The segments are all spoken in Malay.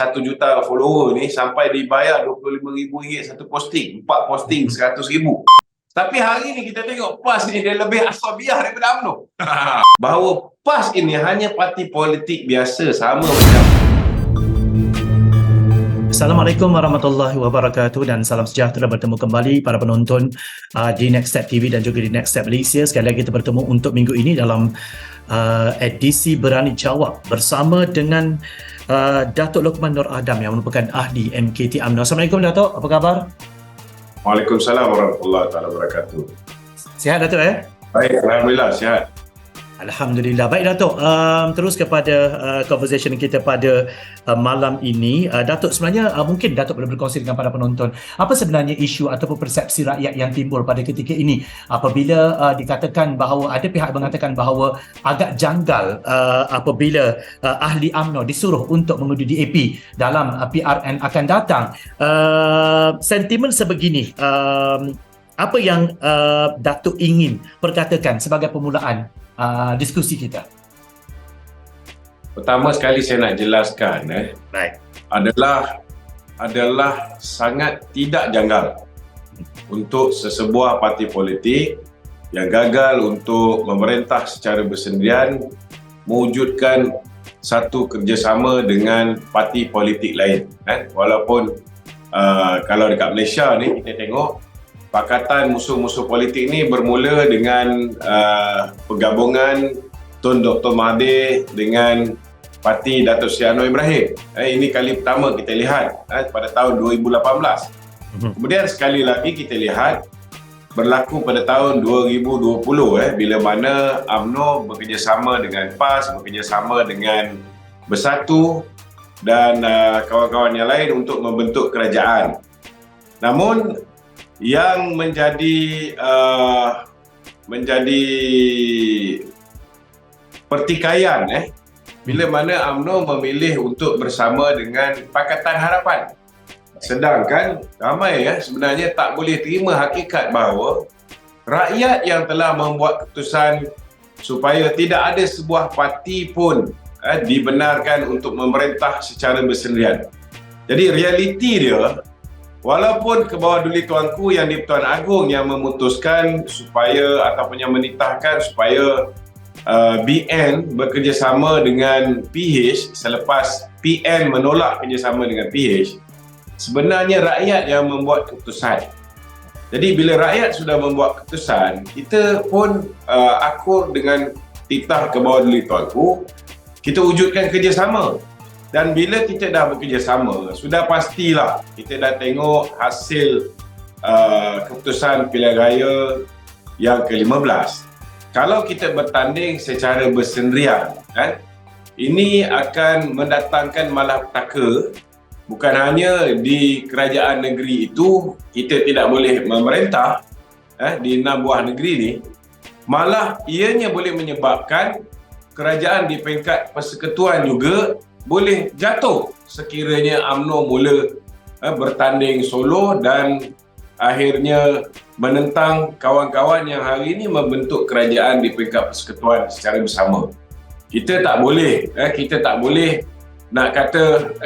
1 juta follower ni sampai dibayar RM25,000 satu posting, 4 posting RM100,000. Tapi hari ni kita tengok PAS ni dia lebih asabiah daripada UMNO. Bahawa PAS ini hanya parti politik biasa sama macam. Assalamualaikum warahmatullahi wabarakatuh dan salam sejahtera, bertemu kembali para penonton di Next Step TV dan juga di Next Step Malaysia. Sekali lagi kita bertemu untuk minggu ini dalam edisi Berani Jawab bersama dengan Datuk Lokman Nur Adam yang merupakan ahli MKT UMNO. Assalamualaikum Datuk, apa khabar? Waalaikumsalam warahmatullahi wabarakatuh. Sihat Datuk Baik, alhamdulillah sihat. Alhamdulillah. Baik Datuk, terus kepada conversation kita pada malam ini. Datuk, sebenarnya mungkin Datuk boleh berkongsi dengan para penonton apa sebenarnya isu ataupun persepsi rakyat yang timbul pada ketika ini apabila dikatakan bahawa ada pihak mengatakan bahawa agak janggal apabila ahli UMNO disuruh untuk mengundi DAP dalam PRN akan datang. Sentimen sebegini, apa yang Datuk ingin perkatakan sebagai permulaan diskusi kita? Pertama sekali saya nak jelaskan Baik. adalah sangat tidak janggal untuk sesebuah parti politik yang gagal untuk memerintah secara bersendirian mewujudkan satu kerjasama dengan parti politik lain. Walaupun kalau dekat Malaysia ni kita tengok pakatan musuh-musuh politik ni bermula dengan pergabungan Tun Dr. Mahathir dengan parti Datuk Seri Anwar Ibrahim. Ini kali pertama kita lihat pada tahun 2018. Kemudian sekali lagi kita lihat berlaku pada tahun 2020 bila mana UMNO bekerjasama dengan PAS, bekerjasama dengan Bersatu dan kawan-kawan yang lain untuk membentuk kerajaan. Namun yang menjadi pertikaian bila mana UMNO memilih untuk bersama dengan Pakatan Harapan. Sedangkan ramai sebenarnya tak boleh terima hakikat bahawa rakyat yang telah membuat keputusan supaya tidak ada sebuah parti pun dibenarkan untuk memerintah secara bersendirian. Jadi realiti dia, walaupun ke bawah duli tuanku yang di-Pertuan Agong yang memutuskan supaya ataupun yang menitahkan supaya BN bekerjasama dengan PH selepas PN menolak kerjasama dengan PH, sebenarnya rakyat yang membuat keputusan. Jadi bila rakyat sudah membuat keputusan, kita pun akur dengan titah ke bawah duli tuanku, kita wujudkan kerjasama. Dan bila kita dah bekerjasama, sudah pastilah kita dah tengok hasil keputusan pilihan raya yang ke-15. Kalau kita bertanding secara bersendirian, ini akan mendatangkan malapetaka. Bukan hanya di kerajaan negeri itu kita tidak boleh memerintah di 6 buah negeri ni, malah ianya boleh menyebabkan kerajaan di peringkat persekutuan juga boleh jatuh sekiranya UMNO mula bertanding solo dan akhirnya menentang kawan-kawan yang hari ini membentuk kerajaan di peringkat persekutuan secara bersama. Kita tak boleh nak kata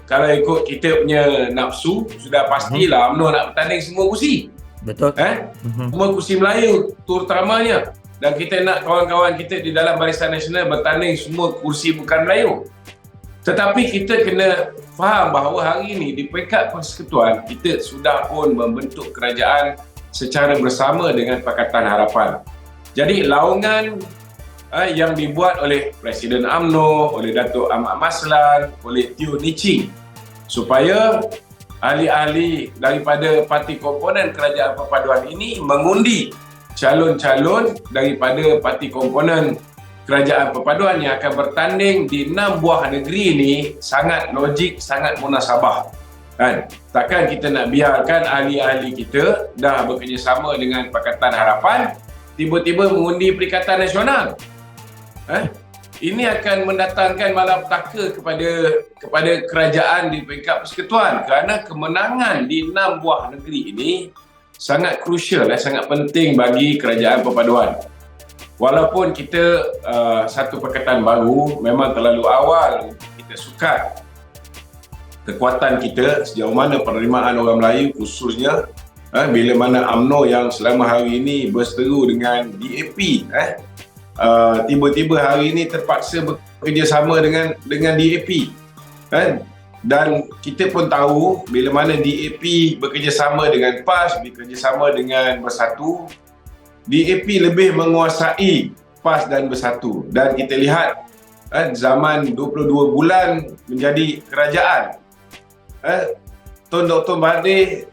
kalau ikut kita punya nafsu, sudah pastilah UMNO nak bertanding semua kursi. Betul. Semua kursi Melayu terutamanya, dan kita nak kawan-kawan kita di dalam Barisan Nasional bertanding semua kursi bukan Melayu. Tetapi kita kena faham bahawa hari ini di peringkat persekutuan kita sudah pun membentuk kerajaan secara bersama dengan Pakatan Harapan. Jadi laungan yang dibuat oleh Presiden UMNO, oleh Datuk Ahmad Maslan, oleh Teo Nii supaya ahli-ahli daripada parti komponen kerajaan perpaduan ini mengundi calon-calon daripada parti komponen kerajaan perpaduan yang akan bertanding di 6 buah negeri ini sangat logik, sangat munasabah. Takkan kita nak biarkan ahli-ahli kita dah bekerjasama dengan Pakatan Harapan tiba-tiba mengundi Perikatan Nasional. Ini akan mendatangkan malapetaka kepada kerajaan di peringkat persekutuan, kerana kemenangan di 6 buah negeri ini sangat krusial, sangat penting bagi kerajaan perpaduan. Walaupun kita satu pakatan baru memang terlalu awal untuk kita sukat, kekuatan kita, sejauh mana penerimaan orang Melayu khususnya bila mana UMNO yang selama hari ini berseteru dengan DAP tiba-tiba hari ini terpaksa bekerjasama dengan DAP dan kita pun tahu bila mana DAP bekerjasama dengan PAS, bekerjasama dengan Bersatu, DAP lebih menguasai PAS dan Bersatu, dan kita lihat zaman 22 bulan menjadi kerajaan, Tun Dr. Mahathir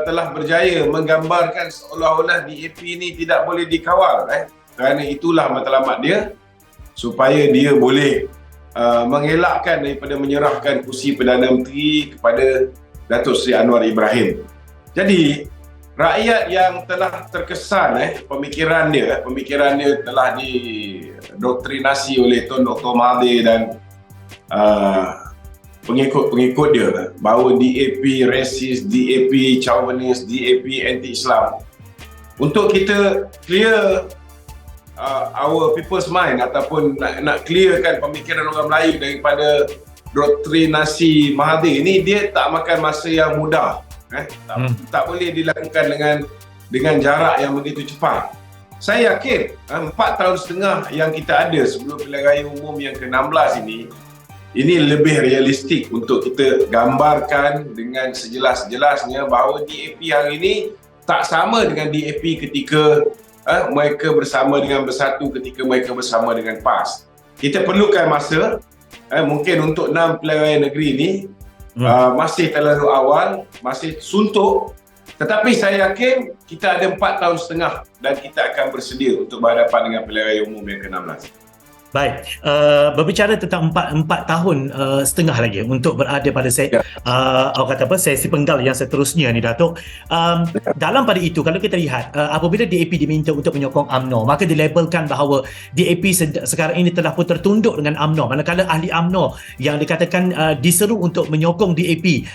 telah berjaya menggambarkan seolah-olah DAP ini tidak boleh dikawal, kerana itulah matlamat dia supaya dia boleh mengelakkan daripada menyerahkan kursi Perdana Menteri kepada Datuk Seri Anwar Ibrahim. Jadi rakyat yang telah terkesan pemikiran dia telah didoktrinasi oleh Tun Dr. Mahathir dan pengikut dia bahawa DAP rasis, DAP chauvinis, DAP anti-Islam. Untuk kita clear our people's mind ataupun nak clearkan pemikiran orang Melayu daripada doktrinasi Mahathir ini, dia tak makan masa yang mudah. Tak boleh dilakukan dengan jarak yang begitu cepat. Saya yakin 4 tahun setengah yang kita ada sebelum pilihan raya umum yang ke-16 ini lebih realistik untuk kita gambarkan dengan sejelas-jelasnya bahawa DAP hari ini tak sama dengan DAP ketika mereka bersama dengan Bersatu, ketika mereka bersama dengan PAS. Kita perlukan masa, mungkin untuk 6 pilihan raya negeri ini masih terlalu awal, masih suntuk, tetapi saya yakin kita ada 4 tahun setengah dan kita akan bersedia untuk berhadapan dengan pilihan raya umum yang ke-16. Baik, berbicara tentang 4 tahun setengah lagi untuk berada pada sesi penggal yang seterusnya ni, Datuk. Dalam pada itu, kalau kita lihat apabila DAP diminta untuk menyokong UMNO, maka dilabelkan bahawa DAP sekarang ini telah pun tertunduk dengan UMNO, manakala ahli UMNO yang dikatakan diseru untuk menyokong DAP,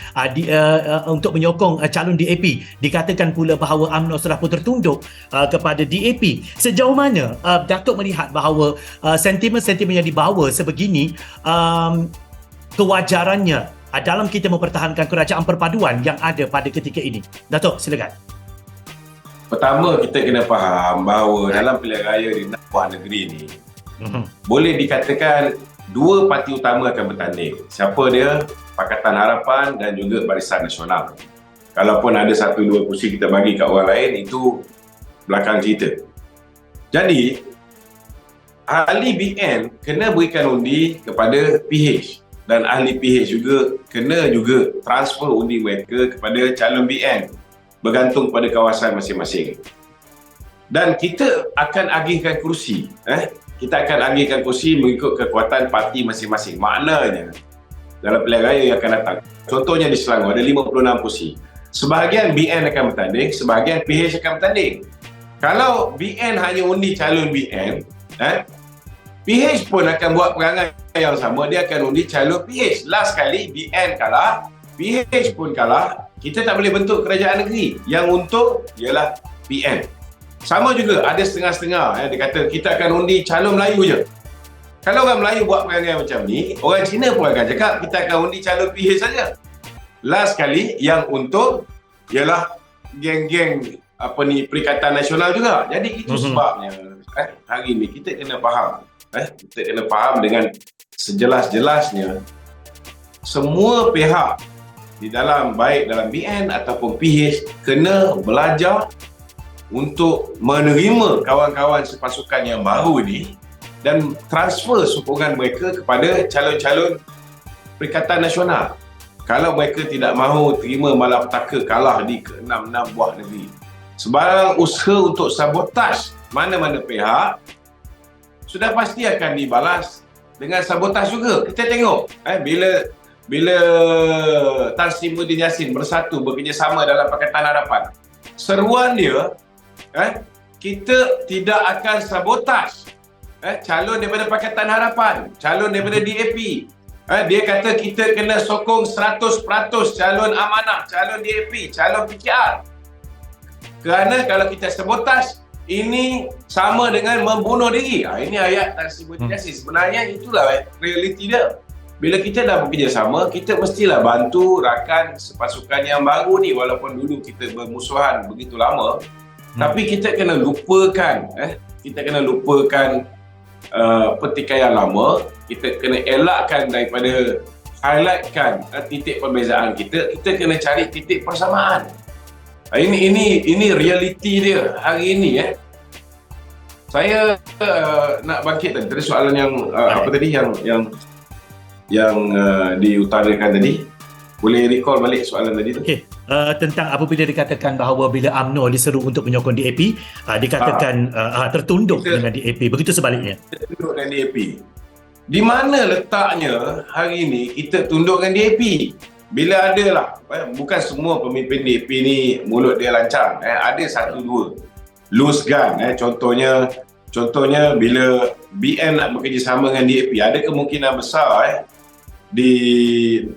untuk menyokong calon DAP, dikatakan pula bahawa UMNO telah pun tertunduk kepada DAP. Sejauh mana Datuk melihat bahawa sentimen yang dibawa sebegini kewajarannya dalam kita mempertahankan kerajaan perpaduan yang ada pada ketika ini? Datuk, silakan. Pertama, kita kena faham bahawa dalam pilihan raya di 6 buah negeri ni boleh dikatakan 2 parti utama akan bertanding. Siapa dia? Pakatan Harapan dan juga Barisan Nasional. Kalaupun ada 1-2 kursi kita bagi kat orang lain, itu belakang cerita. Jadi ahli BN kena berikan undi kepada PH dan ahli PH juga kena juga transfer undi mereka kepada calon BN bergantung pada kawasan masing-masing. Dan kita akan agihkan kursi. Kita akan agihkan kursi mengikut kekuatan parti masing-masing. Maknanya dalam pilihan raya yang akan datang, contohnya di Selangor ada 56 kursi. Sebahagian BN akan bertanding, sebahagian PH akan bertanding. Kalau BN hanya undi calon BN, PH pun akan buat perangai yang sama, dia akan undi calon PH. Last kali BN kalah, PH pun kalah, kita tak boleh bentuk kerajaan negeri. Yang untung ialah PN. Sama juga, ada setengah-setengah. Dia kata kita akan undi calon Melayu je. Kalau orang Melayu buat perangai macam ni, orang Cina pun akan cakap kita akan undi calon PH saja. Last kali yang untung ialah geng-geng Perikatan Nasional juga. Jadi itu sebabnya hari ini kita kena faham. Kita kena faham dengan sejelas-jelasnya semua pihak di dalam, baik dalam BN ataupun PH, kena belajar untuk menerima kawan-kawan sepasukan yang baru ini dan transfer sokongan mereka kepada calon-calon Perikatan Nasional. Kalau mereka tidak mahu terima malapetaka kalah di ke-6 buah negeri, sebarang usaha untuk sabotaj mana-mana pihak sudah pasti akan dibalas dengan sabotaj juga. Kita tengok bila Tan Sri Muhyiddin Yassin Bersatu bekerjasama dalam Pakatan Harapan, seruan dia kita tidak akan sabotaj calon daripada Pakatan Harapan, calon daripada DAP. Dia kata kita kena sokong 100% calon amanah, calon DAP, calon PKR. Kerana kalau kita sabotaj, ini sama dengan membunuh diri. Ini ayat Tan Sri Muhyiddin Yassin. Sebenarnya itulah realiti dia. bila kita dah bekerjasama, kita mestilah bantu rakan sepasukan yang baru ni, walaupun dulu kita bermusuhan begitu lama, tapi kita kena lupakan pertikaian lama, kita kena elakkan daripada highlightkan titik perbezaan kita kena cari titik persamaan. Ini realiti dia hari ini. Saya nak bangkit tadi soalan yang apa tadi yang diutarakan tadi. Boleh recall balik soalan tadi tu? Okey, tentang apabila dikatakan bahawa bila UMNO diseru untuk menyokong DAP, dikatakan tertunduk dengan DAP. Begitu sebaliknya. Tertunduk dengan DAP. Di mana letaknya hari ini kita tunduk dengan DAP? Bila adalah, bukan semua pemimpin DAP ni mulut dia lancang. Ada satu dua loose gun. Contohnya bila BN nak bekerjasama dengan DAP, ada kemungkinan besar di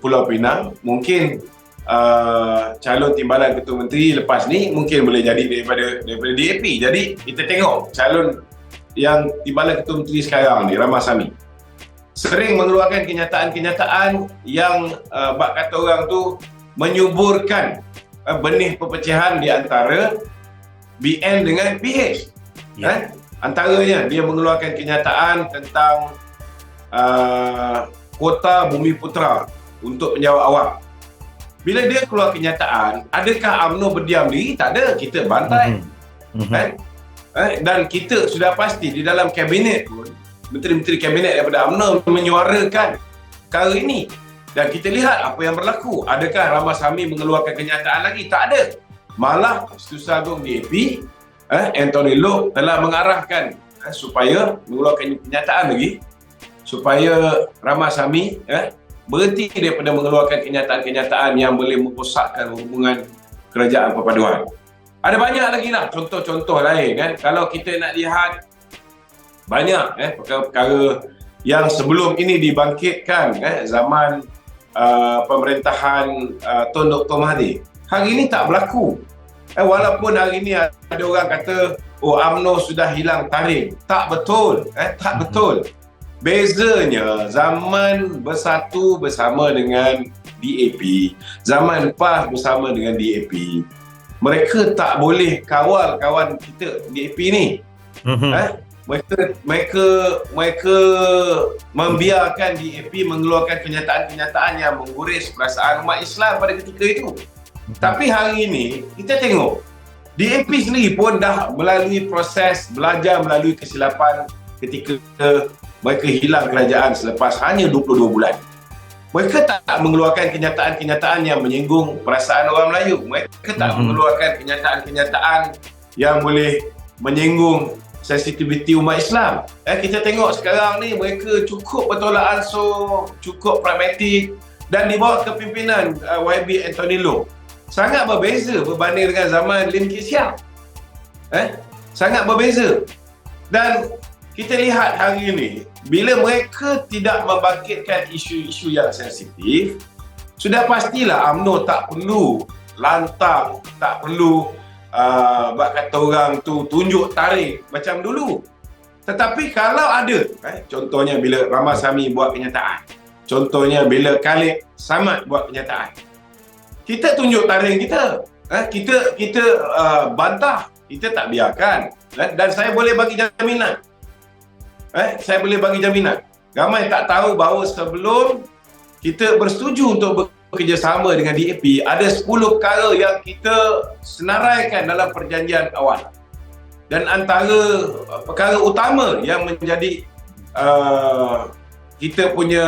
Pulau Pinang mungkin calon timbalan ketua menteri lepas ni mungkin boleh jadi daripada DAP. Jadi kita tengok calon yang timbalan ketua menteri sekarang ni, Ramasamy, sering mengeluarkan kenyataan-kenyataan yang bak kata orang tu menyuburkan benih perpecahan di antara BN dengan PH. Antaranya dia mengeluarkan kenyataan tentang kuota Bumi Putra untuk penjawat awam. Bila dia keluar kenyataan, adakah UMNO berdiam diri? Tak ada, kita bantai. Dan kita sudah pasti di dalam kabinet pun, menteri-menteri kabinet daripada UMNO menyuarakan perkara ini. Dan kita lihat apa yang berlaku. Adakah Ramasamy mengeluarkan kenyataan lagi? Tak ada. Malah Setiausaha Agung DAP, Anthony Loke telah mengarahkan supaya mengeluarkan kenyataan lagi, supaya Ramasamy berhenti daripada mengeluarkan kenyataan-kenyataan yang boleh merosakkan hubungan kerajaan perpaduan. Ada banyak lagi lah contoh-contoh lain Kalau kita nak lihat banyak perkara-perkara yang sebelum ini dibangkitkan zaman pemerintahan Tun Dr. Mahathir, hari ini tak berlaku. Walaupun hari ini ada orang kata UMNO sudah hilang taring. Tak betul. Tak betul. Bezanya zaman bersatu bersama dengan DAP, zaman PAS bersama dengan DAP, mereka tak boleh kawal kawan kita DAP ni. Mereka membiarkan DAP mengeluarkan kenyataan-kenyataan yang mengguris perasaan umat Islam pada ketika itu. Tapi hari ini kita tengok DAP sendiri pun dah melalui proses belajar melalui kesilapan ketika mereka hilang kerajaan selepas hanya 22 bulan. Mereka tak mengeluarkan kenyataan-kenyataan yang menyinggung perasaan orang Melayu. Mereka tak mengeluarkan kenyataan-kenyataan yang boleh menyinggung sensitiviti umat Islam. Kita tengok sekarang ni mereka cukup bertolak ansur, cukup pragmatik, dan di bawah kepimpinan YB Anthony Loke sangat berbeza berbanding dengan zaman Lim Kit Siang. Sangat berbeza. Dan kita lihat hari ini, bila mereka tidak membangkitkan isu-isu yang sensitif, sudah pastilah UMNO tak perlu lantang, tak perlu bak kata orang tu tunjuk tarik macam dulu. Tetapi kalau ada, contohnya bila Ramasamy buat kenyataan, contohnya bila Khalid Samad buat kenyataan, kita tunjuk taring kita. Kita bantah, kita tak biarkan. Dan saya boleh bagi jaminan. Ramai tak tahu bahawa sebelum kita bersetuju untuk bekerjasama dengan DAP, ada 10 perkara yang kita senaraikan dalam perjanjian awal. Dan antara perkara utama yang menjadi kita punya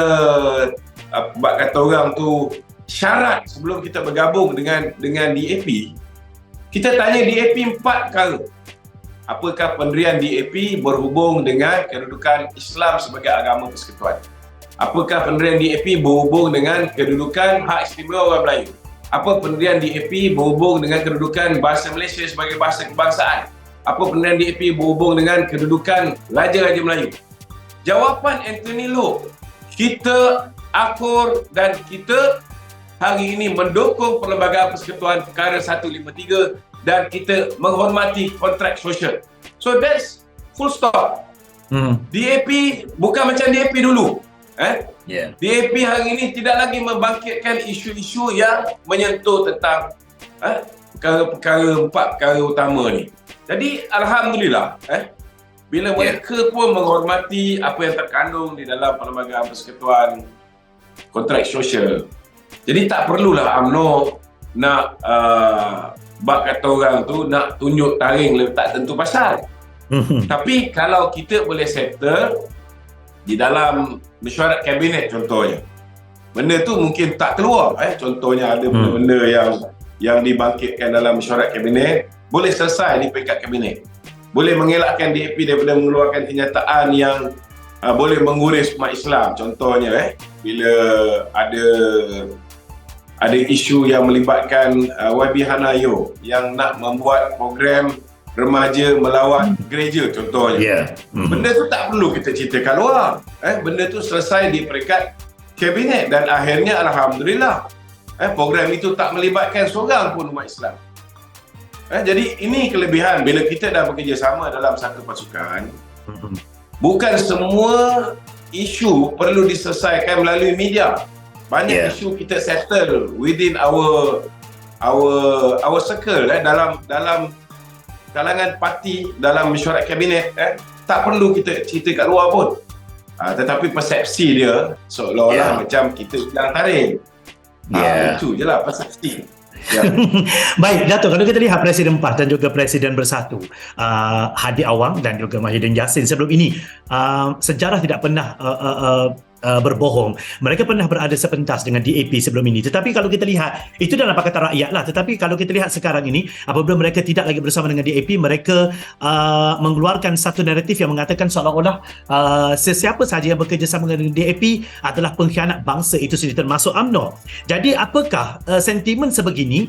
bak kata orang tu syarat sebelum kita bergabung dengan DAP, kita tanya DAP 4 perkara. Apakah pendirian DAP berhubung dengan kedudukan Islam sebagai agama persekutuan? Apakah pendirian DAP berhubung dengan kedudukan hak istimewa orang Melayu? Apa pendirian DAP berhubung dengan kedudukan bahasa Malaysia sebagai bahasa kebangsaan? Apa pendirian DAP berhubung dengan kedudukan Raja-Raja Melayu? Jawapan Anthony Loke, kita akur dan kita hari ini mendukung Perlembagaan Persekutuan perkara 153 dan kita menghormati kontrak sosial. So that's full stop. DAP bukan macam DAP dulu. DAP hari ini tidak lagi membangkitkan isu-isu yang menyentuh tentang perkara-perkara, 4 perkara utama ni. Jadi alhamdulillah bila mereka pun menghormati apa yang terkandung di dalam Perlembagaan Persekutuan Kontrak Sosial. Jadi tak perlulah UMNO nak bak kata orang tu nak tunjuk taring letak tentu pasal. Tapi kalau kita boleh settle di dalam mesyuarat kabinet contohnya, benda tu mungkin tak keluar. Contohnya ada benda-benda yang dibangkitkan dalam mesyuarat kabinet boleh selesai di peringkat kabinet. Boleh mengelakkan DAP daripada mengeluarkan kenyataan yang boleh menguris umat Islam. Contohnya bila ada isu yang melibatkan YB Hanayo yang nak membuat program remaja melawat gereja contohnya. Benda tu tak perlu kita ceritakan luar. Benda tu selesai di peringkat kabinet dan akhirnya alhamdulillah program itu tak melibatkan seorang pun umat Islam. Jadi ini kelebihan bila kita dah bekerjasama dalam satu pasukan. Bukan semua isu perlu diselesaikan melalui media. Banyak isu kita settle within our circle dalam kalangan parti, dalam mesyuarat kabinet. Tak perlu kita cerita kat luar pun. Tetapi persepsi dia seolah-olah macam kita sedang taring. Itu je lah persepsi. Baik, Datuk, kalau kita lihat Presiden PAS dan juga Presiden Bersatu, Hadi Awang dan juga Mahidin Yassin sebelum ini, sejarah tidak pernah berbohong. Mereka pernah berada sepentas dengan DAP sebelum ini. Tetapi kalau kita lihat, itu dalam Pakatan Rakyat lah. Tetapi kalau kita lihat sekarang ini, apabila mereka tidak lagi bersama dengan DAP, mereka mengeluarkan satu naratif yang mengatakan seolah-olah sesiapa sahaja yang bekerjasama dengan DAP adalah pengkhianat bangsa itu sendiri, termasuk UMNO. Jadi apakah sentimen sebegini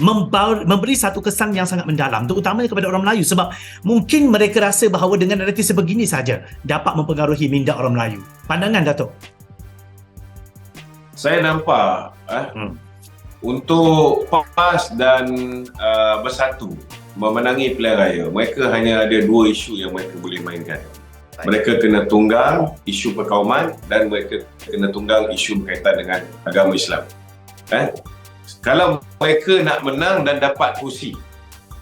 memberi satu kesan yang sangat mendalam, terutamanya kepada orang Melayu, sebab mungkin mereka rasa bahawa dengan naratif sebegini saja dapat mempengaruhi minda orang Melayu. Pandangan Datuk? Saya nampak untuk PAS dan Bersatu memenangi pilihan raya, mereka hanya ada 2 isu yang mereka boleh mainkan. Mereka kena tunggang isu perkauman dan mereka kena tunggang isu berkaitan dengan agama Islam. Kalau mereka nak menang dan dapat kursi,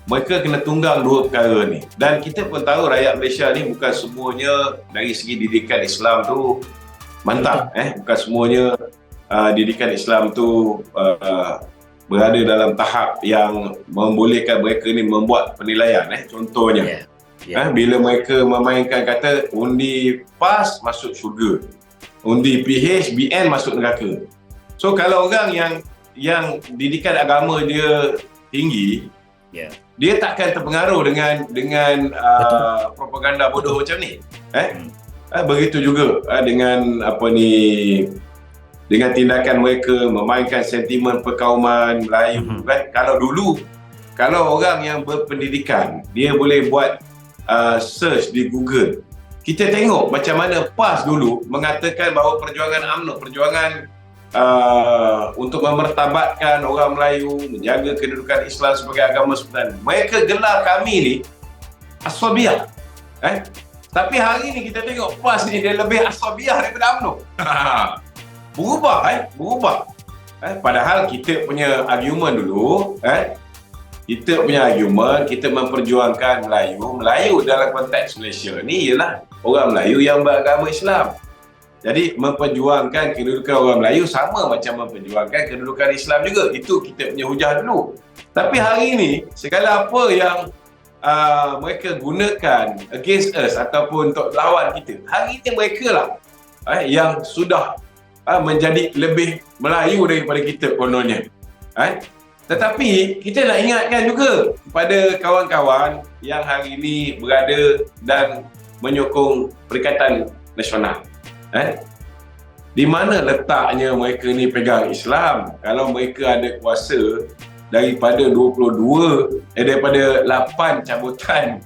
mereka kena tunggang 2 perkara ni. Dan kita pun tahu rakyat Malaysia ni bukan semuanya dari segi didikan Islam tu mantap. Bukan semuanya didikan Islam tu berada dalam tahap yang membolehkan mereka ni membuat penilaian. Contohnya, bila mereka memainkan kata undi PAS masuk syurga, undi PH, BN masuk neraka. So kalau orang yang didikan agama dia tinggi, dia takkan terpengaruh dengan propaganda bodoh macam ni. Begitu juga dengan dengan tindakan mereka memainkan sentimen perkauman Melayu kan. Kalau orang yang berpendidikan dia boleh buat search di Google, kita tengok macam mana PAS dulu mengatakan bahawa perjuangan UMNO, perjuangan untuk memertabatkan orang Melayu, menjaga kedudukan Islam sebagai agama sebenar. Mereka gelar kami ni Aswabiah. Tapi hari ni kita tengok PAS ni dia lebih Aswabiah daripada UMNO. Berubah. Padahal kita punya argument dulu, kita memperjuangkan Melayu dalam konteks Malaysia ni ialah orang Melayu yang beragama Islam. Jadi memperjuangkan kedudukan orang Melayu sama macam memperjuangkan kedudukan Islam juga. Itu kita punya hujah dulu. Tapi hari ini segala apa yang mereka gunakan against us ataupun untuk lawan kita, hari ini mereka lah yang sudah menjadi lebih Melayu daripada kita kononnya. Tetapi kita nak ingatkan juga kepada kawan-kawan yang hari ini berada dan menyokong Perikatan Nasional. Di mana letaknya mereka ni pegang Islam? Kalau mereka ada kuasa daripada 8 cabutan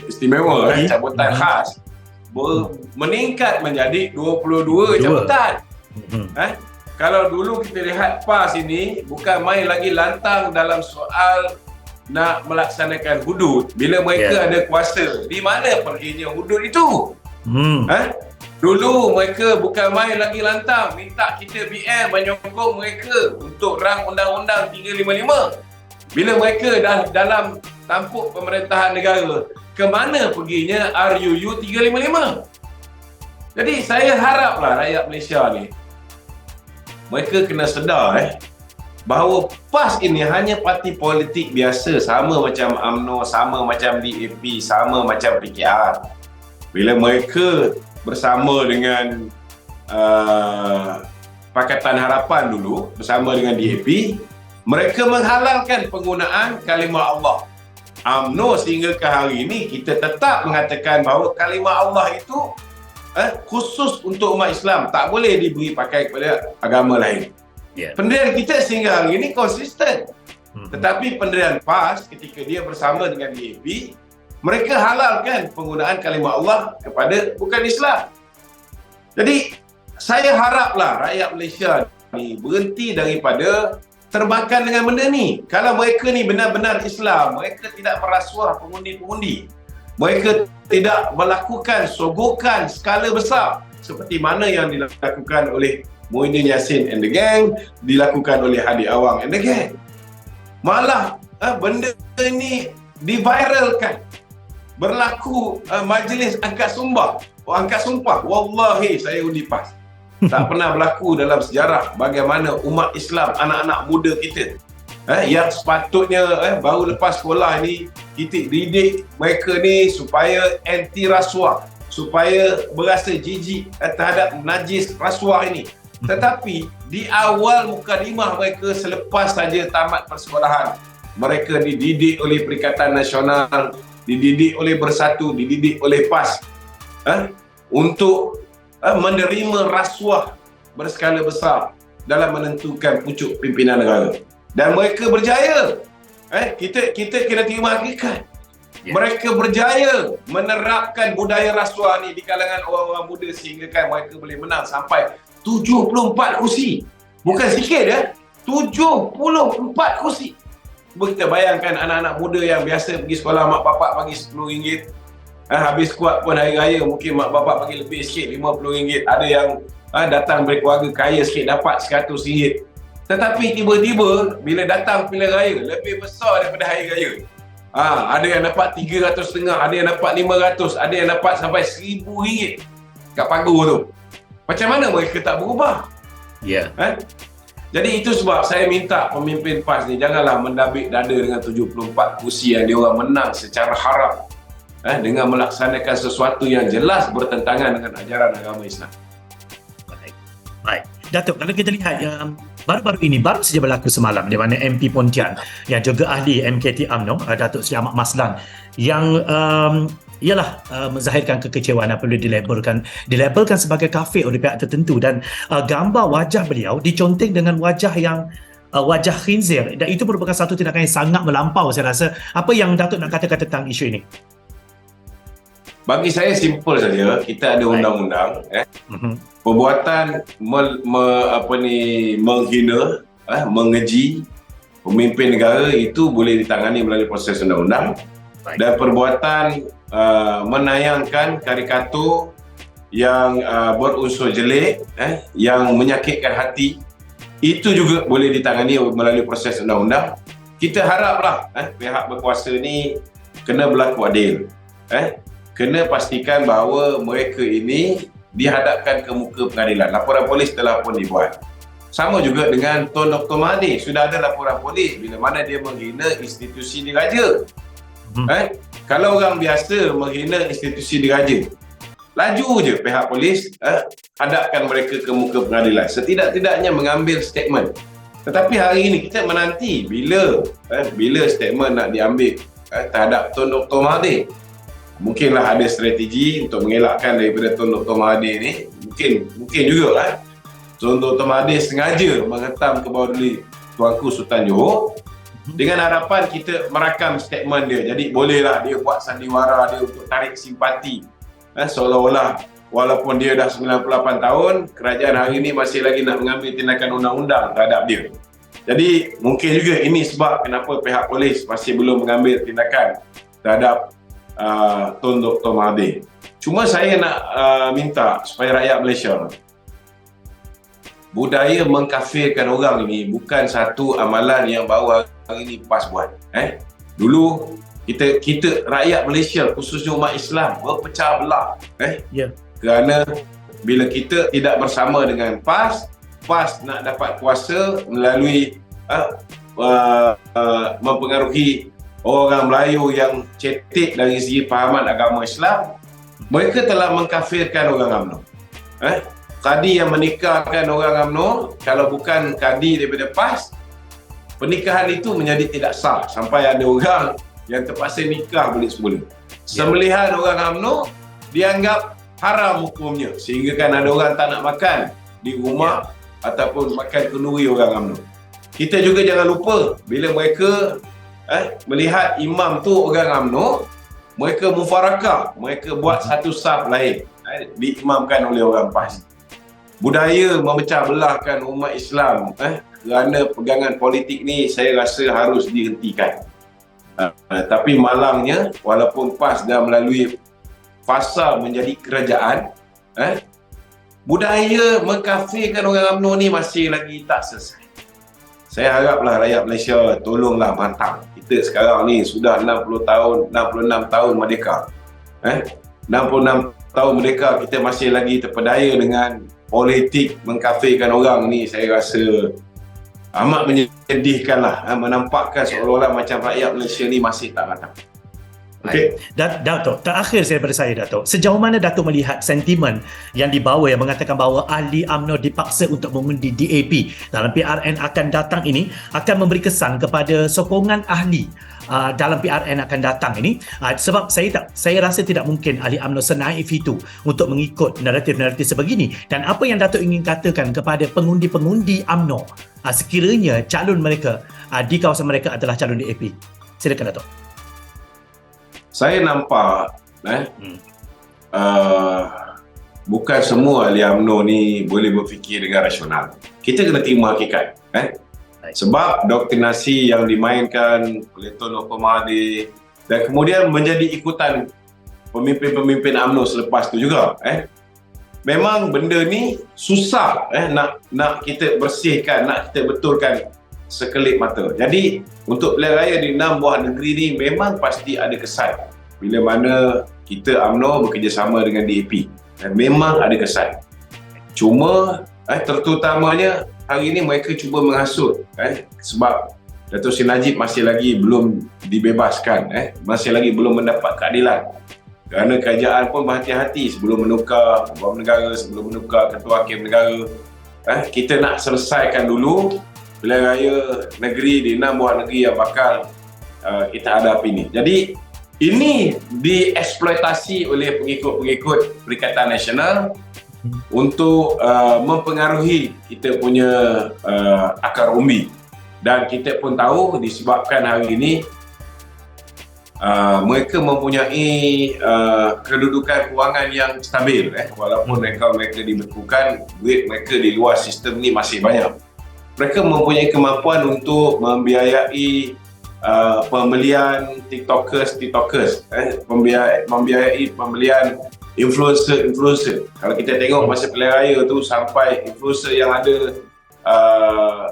istimewa, cabutan khas, meningkat menjadi 22 cabutan. Kalau dulu kita lihat PAS ini bukan main lagi lantang dalam soal nak melaksanakan hudud. Bila mereka ada kuasa, di mana perginya hudud itu? Dulu mereka bukan main lagi lantang, minta kita BM menyokong mereka untuk rang undang-undang 355. Bila mereka dah dalam tampuk pemerintahan negara, ke mana perginya RUU 355? Jadi saya haraplah rakyat Malaysia ni, mereka kena sedar bahawa PAS ini hanya parti politik biasa, sama macam UMNO, sama macam DAP, sama macam PKR. Bila mereka bersama dengan Pakatan Harapan dulu, bersama dengan DAP, mereka menghalalkan penggunaan kalimah Allah. UMNO sehingga ke hari ini kita tetap mengatakan bahawa kalimah Allah itu khusus untuk umat Islam, tak boleh diberi pakai kepada agama lain. Pendirian kita sehingga hari ini konsisten. Tetapi pendirian PAS ketika dia bersama dengan DAP, mereka halalkan penggunaan kalimah Allah kepada bukan Islam. Jadi saya haraplah rakyat Malaysia ni berhenti daripada termakan dengan benda ni. Kalau mereka ni benar-benar Islam, mereka tidak merasuah pengundi-pengundi. Mereka tidak melakukan sogokan skala besar seperti mana yang dilakukan oleh Muhyiddin Yassin and the gang, dilakukan oleh Hadi Awang and the gang. Malah benda ini diviralkan. Berlaku majlis angkat sumpah. Angkat sumpah. Wallahi saya undi PAS. Tak pernah berlaku dalam sejarah bagaimana umat Islam, anak-anak muda kita yang sepatutnya baru lepas sekolah ni, kita didik mereka ni supaya anti rasuah, supaya berasa jijik terhadap najis rasuah ini. Tetapi di awal mukadimah mereka selepas saja tamat persekolahan, mereka dididik oleh Perikatan Nasional, dididik oleh Bersatu, dididik oleh PAS untuk menerima rasuah berskala besar dalam menentukan pucuk pimpinan negara. Dan mereka berjaya. Kita kena terima hakikat. Mereka berjaya menerapkan budaya rasuah ni di kalangan orang-orang muda sehingga kan mereka boleh menang sampai 74 kursi. Bukan sikit 74 kursi. Cuba kita bayangkan anak-anak muda yang biasa pergi sekolah, mak bapak bagi RM10. Habis kuat pun hari raya mungkin mak bapak bagi lebih sikit, RM50. Ada yang datang dari keluarga kaya sikit dapat RM100. Tetapi tiba-tiba bila datang pilihan raya lebih besar daripada hari raya. Ada yang dapat RM300.5, ada yang dapat RM500, ada yang dapat sampai RM1,000 kat pagar tu. Macam mana mereka tak berubah? Jadi itu sebab saya minta pemimpin PAS ni janganlah mendabik dada dengan 74 kursi yang diorang menang secara haram dengan melaksanakan sesuatu yang jelas bertentangan dengan ajaran agama Islam. Baik. Datuk, kalau kita lihat baru-baru ini, baru saja berlaku semalam di mana MP Pontian yang juga ahli MKT UMNO, Datuk Seri Ahmad Maslan, yang menzahirkan kekecewaan apabila dilabelkan sebagai kafir oleh pihak tertentu, dan gambar wajah beliau diconteng dengan wajah yang wajah khinzir, dan itu merupakan satu tindakan yang sangat melampau saya rasa. Apa yang Datuk nak katakan tentang isu ini? Bagi saya simple saja, kita ada undang-undang. Perbuatan menghina, mengeji pemimpin negara itu boleh ditangani melalui proses undang-undang. Dan perbuatan menayangkan karikatur yang berunsur jelek, yang menyakitkan hati, itu juga boleh ditangani melalui proses undang-undang. Kita haraplah pihak berkuasa ni kena berlaku adil. Kena pastikan bahawa mereka ini dihadapkan ke muka pengadilan. Laporan polis telah pun dibuat. Sama juga dengan Tun Dr. Mahathir. Sudah ada laporan polis bila mana dia menghina institusi diraja. Kalau orang biasa menghina institusi diraja, laju je pihak polis hadapkan mereka ke muka pengadilan. Setidak-tidaknya mengambil statement. Tetapi hari ini kita menanti bila statement nak diambil terhadap Tun Dr. Mahathir. Mungkinlah ada strategi untuk mengelakkan daripada Tun Dr. Mahathir ni. Mungkin juga Tun Dr. Mahathir sengaja menghentam ke bawah duli Tuanku Sultan Johor dengan harapan kita merakam statement dia. Jadi bolehlah dia buat sandiwara dia untuk tarik simpati. Seolah-olah walaupun dia dah 98 tahun, kerajaan hari ini masih lagi nak mengambil tindakan undang-undang terhadap dia. Jadi mungkin juga ini sebab kenapa pihak polis masih belum mengambil tindakan terhadap Tun Dr. Mahathir. Cuma saya nak minta supaya rakyat Malaysia, budaya mengkafirkan orang ini bukan satu amalan yang baru hari ini PAS buat. Dulu kita rakyat Malaysia, khususnya umat Islam, berpecah belah. Kerana bila kita tidak bersama dengan PAS nak dapat kuasa melalui mempengaruhi orang Melayu yang cetek dari segi fahaman agama Islam. Mereka telah mengkafirkan orang UMNO. Kadi yang menikahkan orang UMNO, kalau bukan kadi daripada PAS, pernikahan itu menjadi tidak sah sampai ada orang yang terpaksa nikah balik semula. Sembelihan orang UMNO dianggap haram hukumnya, sehingga kan ada orang tak nak makan di rumah ataupun makan kenduri orang UMNO. Kita juga jangan lupa bila mereka melihat imam tu orang UMNO, mereka mufarakah, mereka buat satu saf lain, diimamkan oleh orang PAS. Budaya memecah belahkan umat Islam kerana pegangan politik ni saya rasa harus dihentikan. Tapi malangnya, walaupun PAS dah melalui fasa menjadi kerajaan, budaya mengkafirkan orang UMNO ni masih lagi tak selesai. Saya haraplah rakyat Malaysia tolonglah bantang. Kita sekarang ni sudah 60 tahun, 66 tahun merdeka. 66 tahun merdeka, kita masih lagi terpedaya dengan politik mengkafirkan orang ni. Saya rasa amat menyedihkanlah, menampakkan seolah-olah macam rakyat Malaysia ni masih tak matang. Okay. Datuk, terakhir daripada saya, Datuk, sejauh mana Datuk melihat sentimen yang dibawa yang mengatakan bahawa ahli UMNO dipaksa untuk mengundi DAP dalam PRN akan datang ini akan memberi kesan kepada sokongan ahli dalam PRN akan datang ini, sebab saya rasa tidak mungkin ahli UMNO senaif itu untuk mengikut naratif-naratif sebegini. Dan apa yang Datuk ingin katakan kepada pengundi-pengundi UMNO sekiranya calon mereka di kawasan mereka adalah calon DAP? Silakan, Datuk. Saya nampak bukan semua ahli UMNO ni boleh berfikir dengan rasional. Kita kena terima hakikat. Sebab doktrinasi yang dimainkan oleh Tun Dr. Mahathir dan kemudian menjadi ikutan pemimpin-pemimpin UMNO selepas tu juga. Memang benda ni susah nak kita bersihkan, nak kita betulkan sekelip mata. Jadi untuk pilihan raya di 6 buah negeri ni memang pasti ada kesan bila mana kita UMNO bekerjasama dengan DAP, dan memang ada kesan. Cuma terutamanya hari ini mereka cuba menghasut sebab Dato' Seri Najib masih lagi belum dibebaskan, masih lagi belum mendapat keadilan. Kerana kerajaan pun berhati-hati sebelum menukar Ketua Negara, sebelum menukar Ketua Hakim Negara. Kita nak selesaikan dulu pilihan raya negeri di 6 buah negeri yang bakal kita hadapi ini. Jadi ini dieksploitasi oleh pengikut-pengikut Perikatan Nasional untuk mempengaruhi kita punya akar umbi. Dan kita pun tahu disebabkan hari ini mereka mempunyai kedudukan kewangan yang stabil. Walaupun mereka dibekukan, duit mereka di luar sistem ni masih banyak. Mereka mempunyai kemampuan untuk membiayai pembelian TikTokers, membiayai pembelian influencer. Kalau kita tengok masa pilihan raya tu, sampai influencer yang ada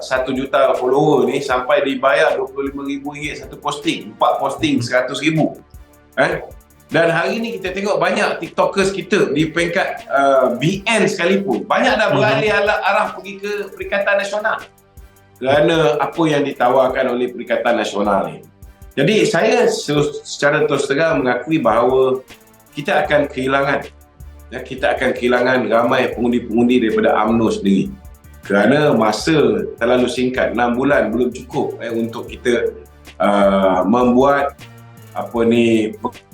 1 juta follower ni sampai dibayar RM25,000 satu posting, 4 posting RM100,000. Dan hari ni kita tengok banyak TikTokers kita di peringkat BN sekalipun, banyak dah beralih arah pergi ke Perikatan Nasional kerana apa yang ditawarkan oleh Perikatan Nasional ni. Jadi saya secara terus terang mengakui bahawa kita akan kehilangan ramai pengundi-pengundi daripada UMNO sendiri. Kerana masa terlalu singkat, 6 bulan belum cukup untuk kita membuat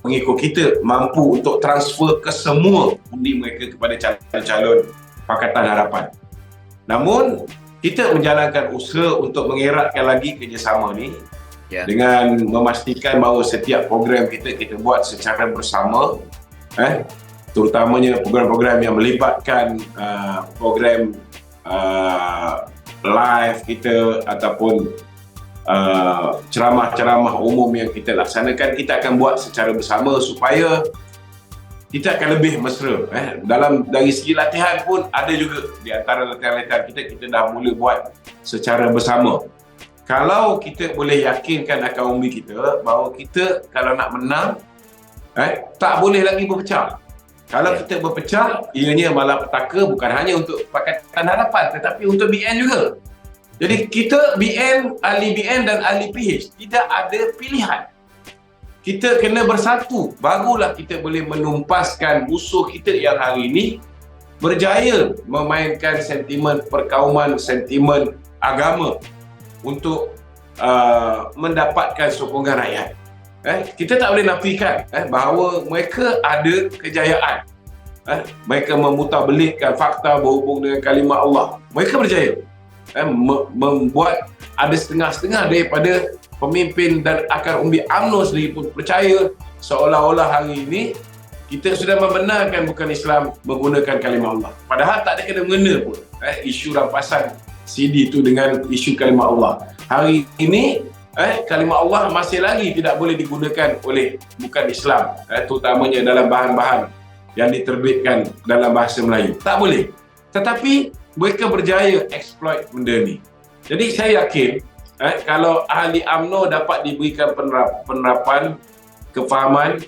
pengikut kita mampu untuk transfer ke semua undi mereka kepada calon-calon Pakatan Harapan. Namun kita menjalankan usaha untuk mengeratkan lagi kerjasama ni dengan memastikan bahawa setiap program kita buat secara bersama, terutamanya program-program yang melibatkan program live kita ataupun ceramah-ceramah umum yang kita laksanakan, kita akan buat secara bersama supaya kita akan lebih mesra. Dari segi latihan pun ada juga di antara latihan-latihan kita dah mula buat secara bersama. Kalau kita boleh yakinkan akan umbi kita bahawa kita kalau nak menang, tak boleh lagi berpecah. Kalau kita berpecah, ianya malapetaka bukan hanya untuk Pakatan Harapan tetapi untuk BN juga. Jadi kita BN, ahli BN dan ahli PH tidak ada pilihan. Kita kena bersatu, barulah kita boleh menumpaskan musuh kita yang hari ini berjaya memainkan sentimen perkauman, sentimen agama untuk mendapatkan sokongan rakyat. Kita tak boleh nafikan bahawa mereka ada kejayaan. Mereka memutarbelitkan fakta berhubung dengan kalimah Allah. Mereka berjaya membuat ada setengah-setengah daripada pemimpin dan akar umbi UMNO sendiri pun percaya seolah-olah hari ini kita sudah membenarkan bukan Islam menggunakan kalimah Allah. Padahal tak ada kena-mengena pun isu rampasan CD itu dengan isu kalimah Allah. Hari ini kalimah Allah masih lagi tidak boleh digunakan oleh bukan Islam, terutamanya dalam bahan-bahan yang diterbitkan dalam bahasa Melayu. Tak boleh. Tetapi mereka berjaya exploit benda ni. Jadi saya yakin kalau ahli UMNO dapat diberikan penerapan kefahaman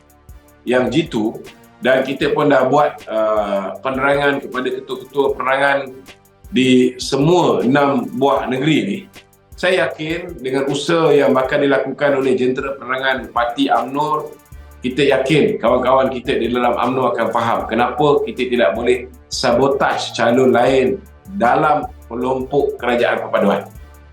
yang jitu, dan kita pun dah buat penerangan kepada ketua-ketua penerangan di semua 6 buah negeri ni. Saya yakin dengan usaha yang bakal dilakukan oleh jentera penerangan parti UMNO, kita yakin kawan-kawan kita di dalam UMNO akan faham kenapa kita tidak boleh sabotaj calon lain dalam kelompok kerajaan perpaduan.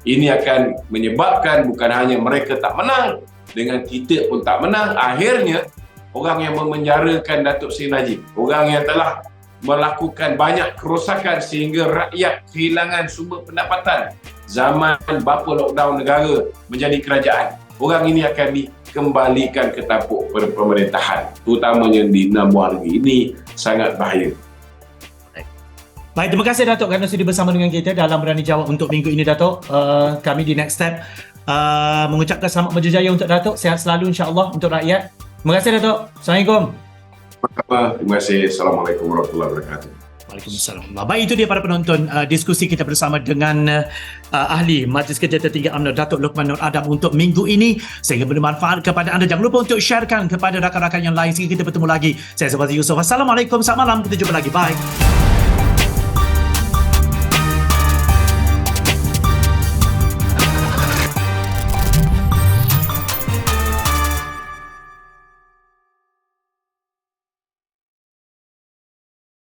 Ini akan menyebabkan bukan hanya mereka tak menang, dengan kita pun tak menang. Akhirnya, orang yang memenjarakan Datuk Seri Najib, orang yang telah melakukan banyak kerosakan sehingga rakyat kehilangan sumber pendapatan zaman bapa lockdown negara menjadi kerajaan, orang ini akan dikembalikan ke tampuk pemerintahan, terutamanya di 6 buah negeri. Ini sangat bahaya. Baik, terima kasih Datuk kerana sudi bersama dengan kita dalam Berani Jawab untuk minggu ini, Datuk. Kami di Next Step mengucapkan selamat berjaya untuk Datuk. Sihat selalu insya-Allah untuk rakyat. Terima kasih Datuk. Assalamualaikum. Terima kasih. Assalamualaikum warahmatullahi wabarakatuh. Waalaikumsalam. Baik, itu dia para penonton, diskusi kita bersama dengan ahli Majlis Kerja Tertinggi UMNO Datuk Luqman Nur Adam untuk minggu ini, sehingga bermanfaat kepada anda. Jangan lupa untuk sharekan kepada rakan-rakan yang lain sehingga kita bertemu lagi. Saya Zafar Yusof. Assalamualaikum. Selamat malam. Kita jumpa lagi. Bye.